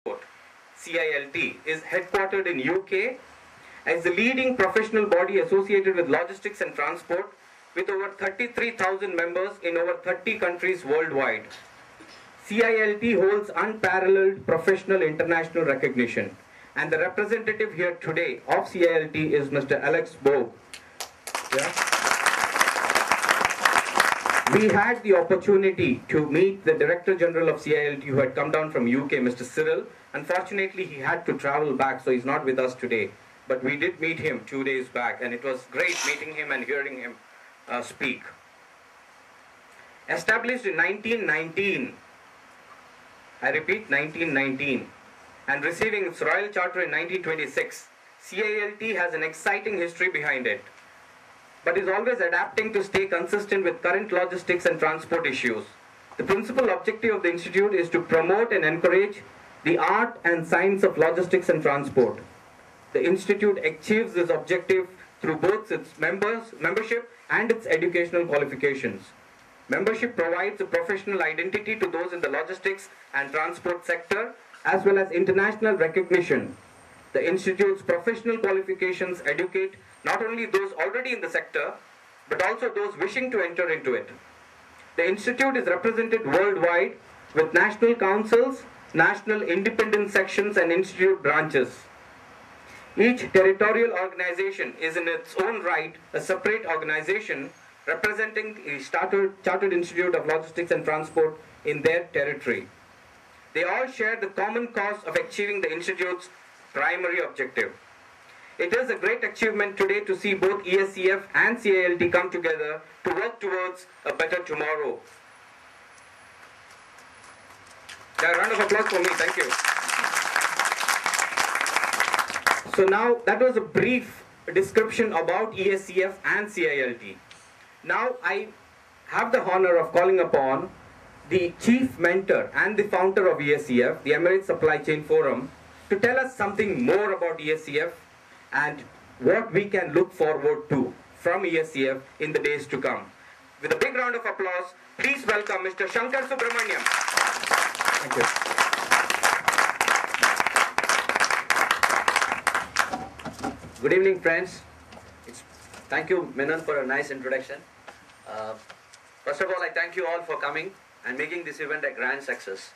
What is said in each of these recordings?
CILT, is headquartered in UK as the leading professional body associated with logistics and transport, with over 33,000 members in over 30 countries worldwide. CILT holds unparalleled professional international recognition, and the representative here today of CILT is Mr. Alex Bogue. Yeah. We had the opportunity to meet the Director General of CILT who had come down from UK, Mr. Cyril. Unfortunately, he had to travel back, so he's not with us today. But we did meet him 2 days back, and it was great meeting him and hearing him speak. Established in 1919, I repeat, 1919, and receiving its Royal Charter in 1926, CILT has an exciting history behind it, but is always adapting to stay consistent with current logistics and transport issues. The principal objective of the Institute is to promote and encourage the art and science of logistics and transport. The Institute achieves this objective through both its membership and its educational qualifications. Membership provides a professional identity to those in the logistics and transport sector, as well as international recognition. The Institute's professional qualifications educate not only those already in the sector, but also those wishing to enter into it. The Institute is represented worldwide with national councils, national independent sections, and institute branches. Each territorial organization is in its own right a separate organization representing the Chartered Institute of Logistics and Transport in their territory. They all share the common cause of achieving the Institute's primary objective. It is a great achievement today to see both ESCF and CILT come together to work towards a better tomorrow. A round of applause for me, thank you. So now that was a brief description about ESCF and CILT. Now I have the honor of calling upon the chief mentor and the founder of ESCF, the Emirates Supply Chain Forum, to tell us something more about ESCF and what we can look forward to from ESCF in the days to come. With a big round of applause, please welcome Mr. Shankar Subramaniam. Thank you. Good evening, friends. Thank you, Menon, for a nice introduction. First of all, I thank you all for coming and making this event a grand success.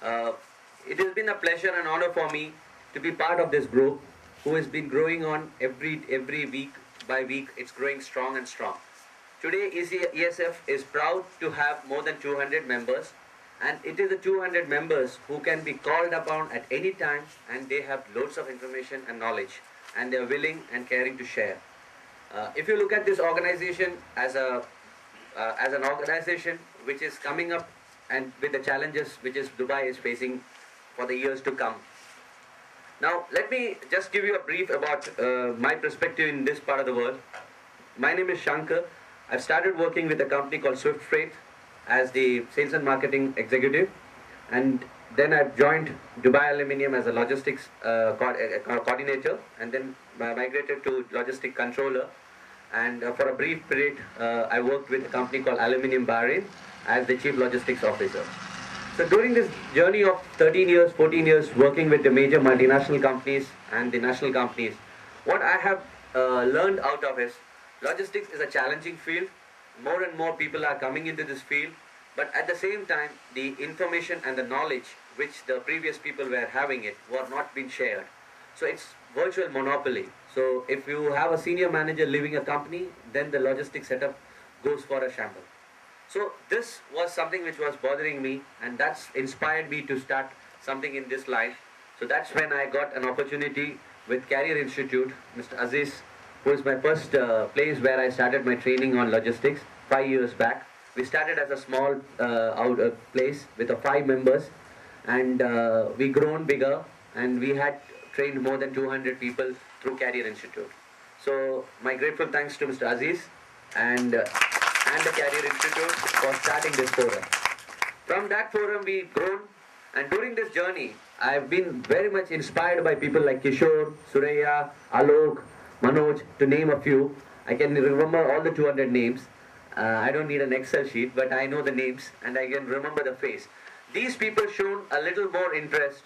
It has been a pleasure and honor for me to be part of this group who has been growing on every week by week. It's growing strong and strong. Today, ESF is proud to have more than 200 members, and it is the 200 members who can be called upon at any time, and they have loads of information and knowledge, and they are willing and caring to share. If you look at this organization as an organization which is coming up and with the challenges which Dubai is facing for the years to come. Now, let me just give you a brief about my perspective in this part of the world. My name is Shankar. I've started working with a company called Swift Freight as the sales and marketing executive, and then I've joined Dubai Aluminium as a logistics coordinator, and then migrated to logistic controller. And for a brief period, I worked with a company called Aluminium Bahrain as the chief logistics officer. So during this journey of 13 years, 14 years working with the major multinational companies and the national companies, what I have learned out of is logistics is a challenging field. More and more people are coming into this field, but at the same time, the information and the knowledge which the previous people were having it were not being shared. So it's virtual monopoly. So if you have a senior manager leaving a company, then the logistics setup goes for a shamble. So this was something which was bothering me, and that's inspired me to start something in this line. So that's when I got an opportunity with Career Institute, Mr. Aziz, who is my first place where I started my training on logistics 5 years back. We started as a small place with 5 members, and we grown bigger, and we had trained more than 200 people through Career Institute. So my grateful thanks to Mr. Aziz and the Career Institute for starting this forum. From that forum we've grown, and during this journey I've been very much inspired by people like Kishore, Suraya, Alok, Manoj, to name a few. I can remember all the 200 names. I don't need an Excel sheet, but I know the names and I can remember the face. These people shown a little more interest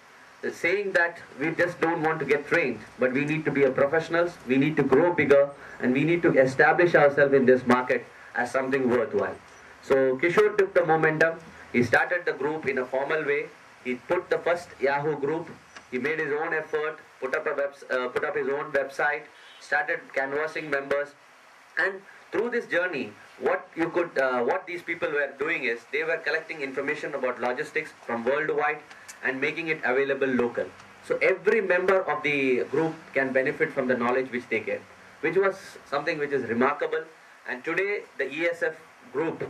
saying that we just don't want to get trained, but we need to be a professionals, we need to grow bigger, and we need to establish ourselves in this market as something worthwhile. So Kishore took the momentum. He started the group in a formal way. He put the first Yahoo group. He made his own effort, put up his own website, started canvassing members, and through this journey, what these people were doing is they were collecting information about logistics from worldwide and making it available local. So every member of the group can benefit from the knowledge which they get, which was something which is remarkable. And today the ESF group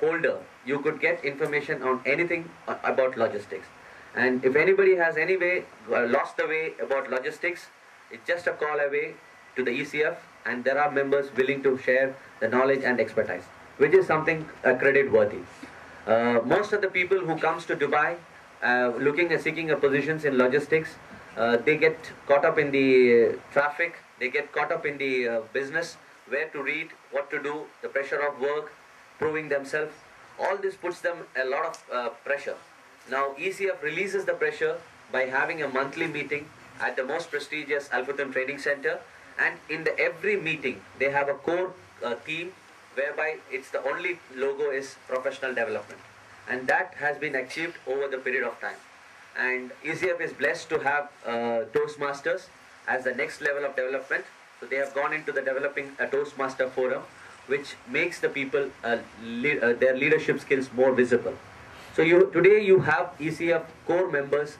folder, you could get information on anything about logistics. And if anybody has any way lost the way about logistics, it's just a call away to the ECF, and there are members willing to share the knowledge and expertise, which is something credit worthy. Most of the people who comes to Dubai seeking a positions in logistics, they get caught up in the traffic, they get caught up in the business, where to read, what to do, the pressure of work, proving themselves. All this puts them a lot of pressure. Now ECF releases the pressure by having a monthly meeting at the most prestigious Al Futan Training Center, and in every meeting they have a core theme whereby it's the only logo is professional development, and that has been achieved over the period of time. And ECF is blessed to have Toastmasters as the next level of development. So they have gone into the developing a Toastmaster forum, which makes the people their leadership skills more visible. So today you have ECF core members,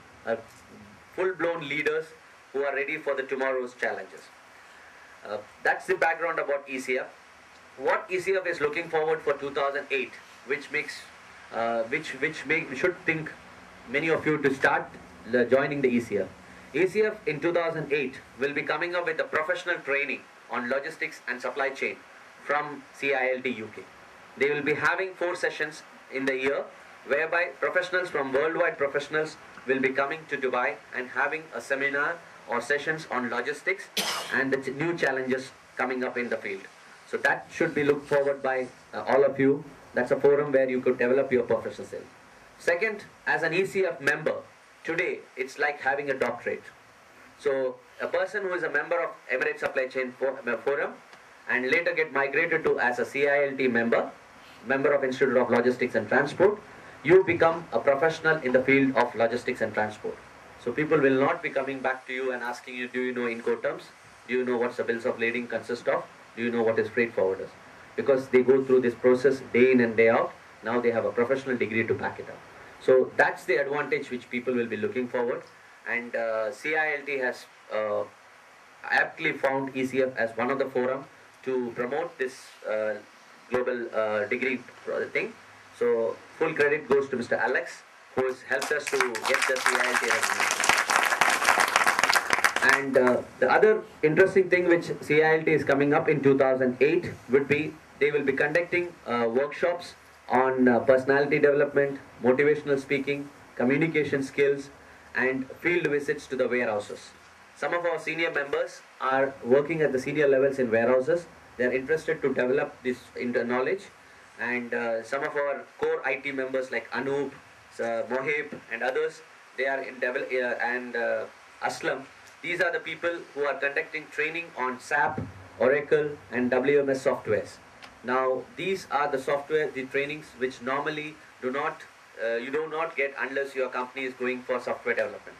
full-blown leaders who are ready for the tomorrow's challenges. That's the background about ECF. What ECF is looking forward for 2008, which should think many of you to start joining the ECF. ECF in 2008 will be coming up with a professional training on logistics and supply chain from CILT UK. They will be having 4 sessions in the year, whereby professionals from worldwide professionals will be coming to Dubai and having a seminar or sessions on logistics and the new challenges coming up in the field. So that should be looked forward by all of you. That's a forum where you could develop your professional skills. Second, as an ECF member, today it's like having a doctorate. So a person who is a member of Emirates Supply Chain Forum and later get migrated to as a CILT member of Institute of Logistics and Transport, you become a professional in the field of logistics and transport. So people will not be coming back to you and asking you, do you know Incoterms? Do you know what the bills of lading consist of? Do you know what is freight forwarders? Because they go through this process day in and day out. Now they have a professional degree to back it up. So that's the advantage which people will be looking forward. And CILT has aptly found ECF as one of the forum to promote this global degree thing. So full credit goes to Mr. Alex, who has helped us to get the CILT recognition. And the other interesting thing which CILT is coming up in 2008 would be they will be conducting workshops on personality development, motivational speaking, communication skills, and field visits to the warehouses. Some of our senior members are working at the senior levels in warehouses. They are interested to develop this knowledge. And some of our core IT members like Anup, Mohib and others, they are in Aslam. These are the people who are conducting training on SAP, Oracle and WMS softwares. Now these are the software, the trainings which normally you do not get unless your company is going for software development.